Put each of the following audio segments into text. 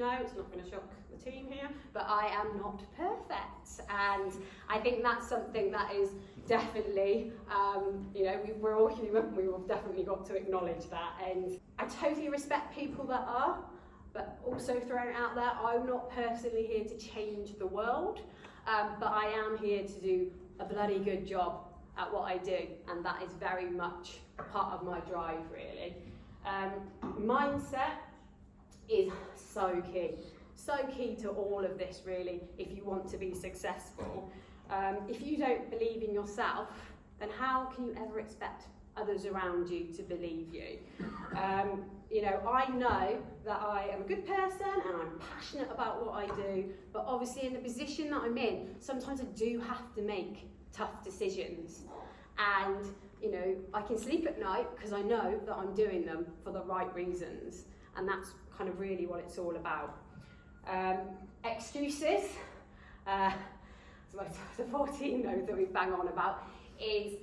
know, it's not going to shock the team here, but I am not perfect. And I think that's something that is definitely, we're all human, we've definitely got to acknowledge that. And I totally respect people that are, but also throwing it out there, I'm not personally here to change the world, but I am here to do a bloody good job at what I do, and that is very much part of my drive, really. Mindset is so key to all of this, really, if you want to be successful. If you don't believe in yourself, then how can you ever expect others around you to believe you? I know that I am a good person and I'm passionate about what I do, but obviously in the position that I'm in, sometimes I do have to make tough decisions. And, I can sleep at night because I know that I'm doing them for the right reasons. And that's kind of really what it's all about. Excuses, the 14 note that we bang on about is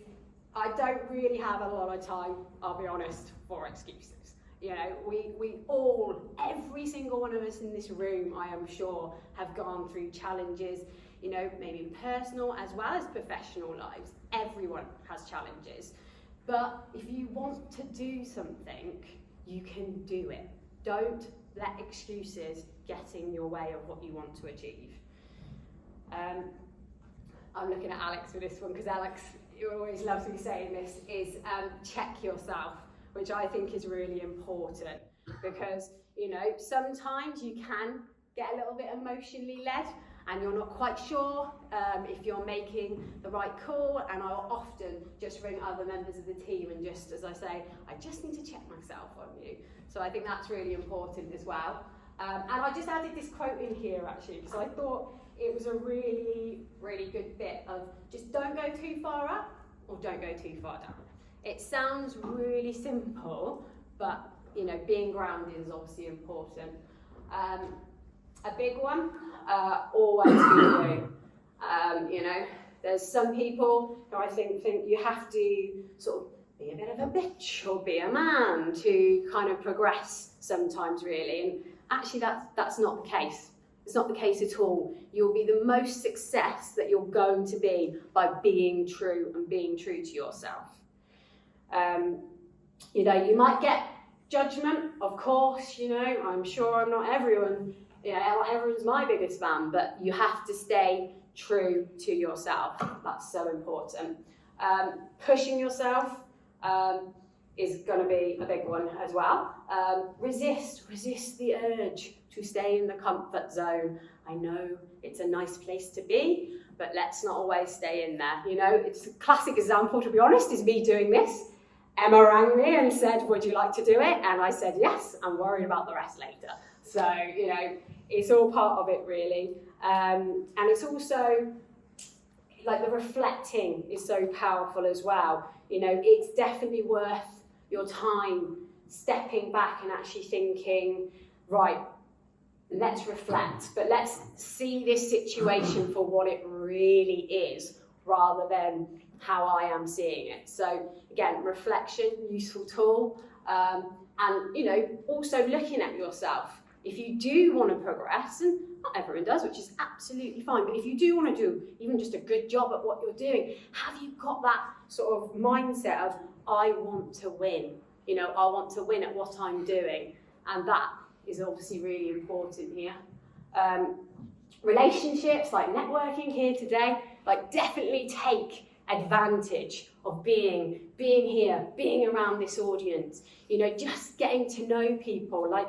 I don't really have a lot of time, I'll be honest, for excuses. We all, every single one of us in this room, I am sure, have gone through challenges, maybe in personal as well as professional lives. Everyone has challenges. But if you want to do something, you can do it. Don't let excuses get in your way of what you want to achieve. I'm looking at Alex for this one because Alex, you always loves me saying this, is check yourself, which I think is really important because, sometimes you can get a little bit emotionally led and you're not quite sure if you're making the right call, and I'll often just ring other members of the team and just, as I say, I just need to check myself on you. So I think that's really important as well. And I just added this quote in here actually because I thought it was a really, really good bit of just don't go too far up or don't go too far down. It sounds really simple, but being grounded is obviously important. A big one, always be you. There's some people who I think you have to sort of be a bit of a bitch or be a man to kind of progress sometimes, really. And actually that's not the case. It's not the case at all. You'll be the most success that you're going to be by being true and being true to yourself. You might get judgment, of course, I'm sure I'm not everyone, everyone's my biggest fan, but you have to stay true to yourself. That's so important. Pushing yourself is going to be a big one as well. Resist the urge to stay in the comfort zone. I know it's a nice place to be, but let's not always stay in there. It's a classic example, to be honest, is me doing this. Emma rang me and said, would you like to do it? And I said, yes, I'm worried about the rest later. So, it's all part of it, really. And it's also, like, the reflecting is so powerful as well. It's definitely worth your time stepping back and actually thinking, right, let's reflect, but let's see this situation for what it really is, rather than how I am seeing it. So again, reflection, useful tool, and also looking at yourself. If you do want to progress, and not everyone does, which is absolutely fine, but if you do want to do even just a good job at what you're doing, have you got that sort of mindset of, I want to win, I want to win at what I'm doing, and that is obviously really important here. Relationships, like networking here today, like definitely take advantage of being here, being around this audience, just getting to know people. Like,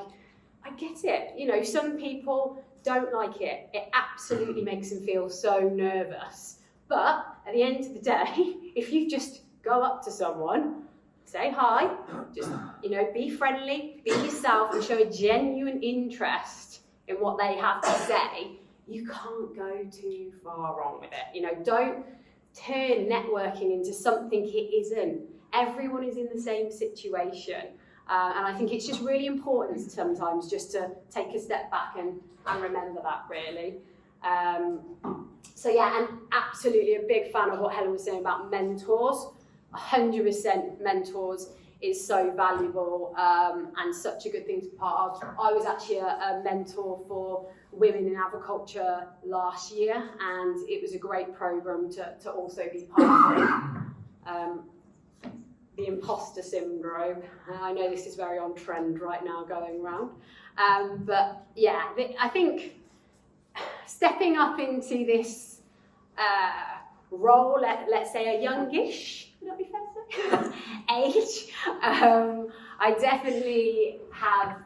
I get it, some people don't like it. It absolutely makes them feel so nervous. But at the end of the day, if you just go up to someone, say hi, just, be friendly, be yourself, and show a genuine interest in what they have to say, you can't go too far wrong with it. Don't turn networking into something it isn't. Everyone is in the same situation. And I think it's just really important sometimes just to take a step back and remember that, really. So yeah, and absolutely a big fan of what Helen was saying about mentors. 100% mentors is so valuable and such a good thing to be part of. I was actually a mentor for women in agriculture last year, and it was a great programme to also be part of. The imposter syndrome. I know this is very on trend right now going around. But yeah, I think stepping up into this role, let's say a youngish, would that be fair to say? Age, I definitely have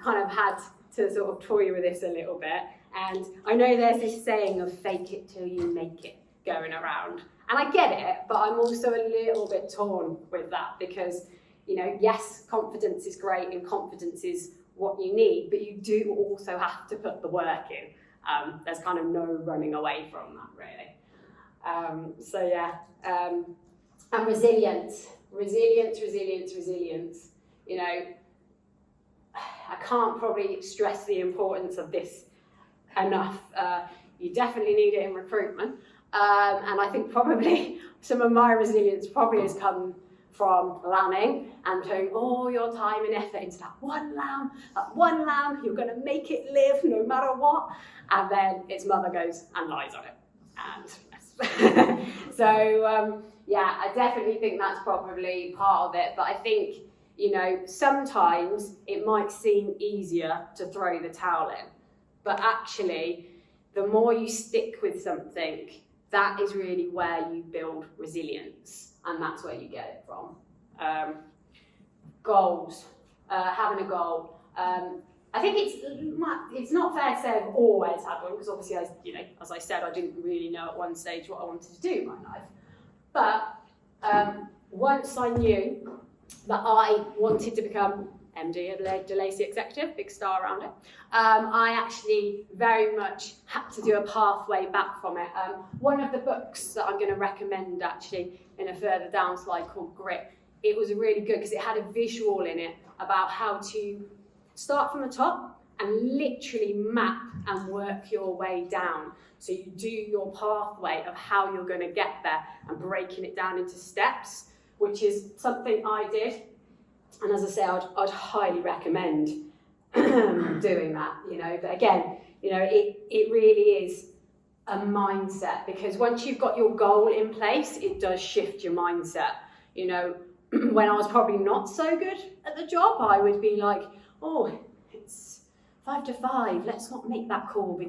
kind of had to sort of toy with this a little bit. And I know there's this saying of fake it till you make it going around. And I get it, but I'm also a little bit torn with that because, yes, confidence is great and confidence is what you need, but you do also have to put the work in. There's kind of no running away from that, really. And resilience. I can't probably stress the importance of this enough. You definitely need it in recruitment. And I think probably some of my resilience probably has come from lambing and putting all your time and effort into that one lamb, you're going to make it live no matter what. And then its mother goes and lies on it. And I definitely think that's probably part of it. But I think, sometimes it might seem easier to throw the towel in. But actually, the more you stick with something, that is really where you build resilience, and that's where you get it from. Goals, having a goal. I think it's not fair to say I've always had one, because obviously, as I said, I didn't really know at one stage what I wanted to do in my life. But once I knew that I wanted to become MD of the Lacy Executive, big star around it, I actually very much had to do a pathway back from it. One of the books that I'm going to recommend actually in a further down slide called Grit, it was really good because it had a visual in it about how to start from the top and literally map and work your way down. So you do your pathway of how you're going to get there and breaking it down into steps, which is something I did. And as I say, I'd highly recommend doing that, But again, it really is a mindset, because once you've got your goal in place, it does shift your mindset. When I was probably not so good at the job, I would be like, oh, it's 5 to 5, let's not make that call.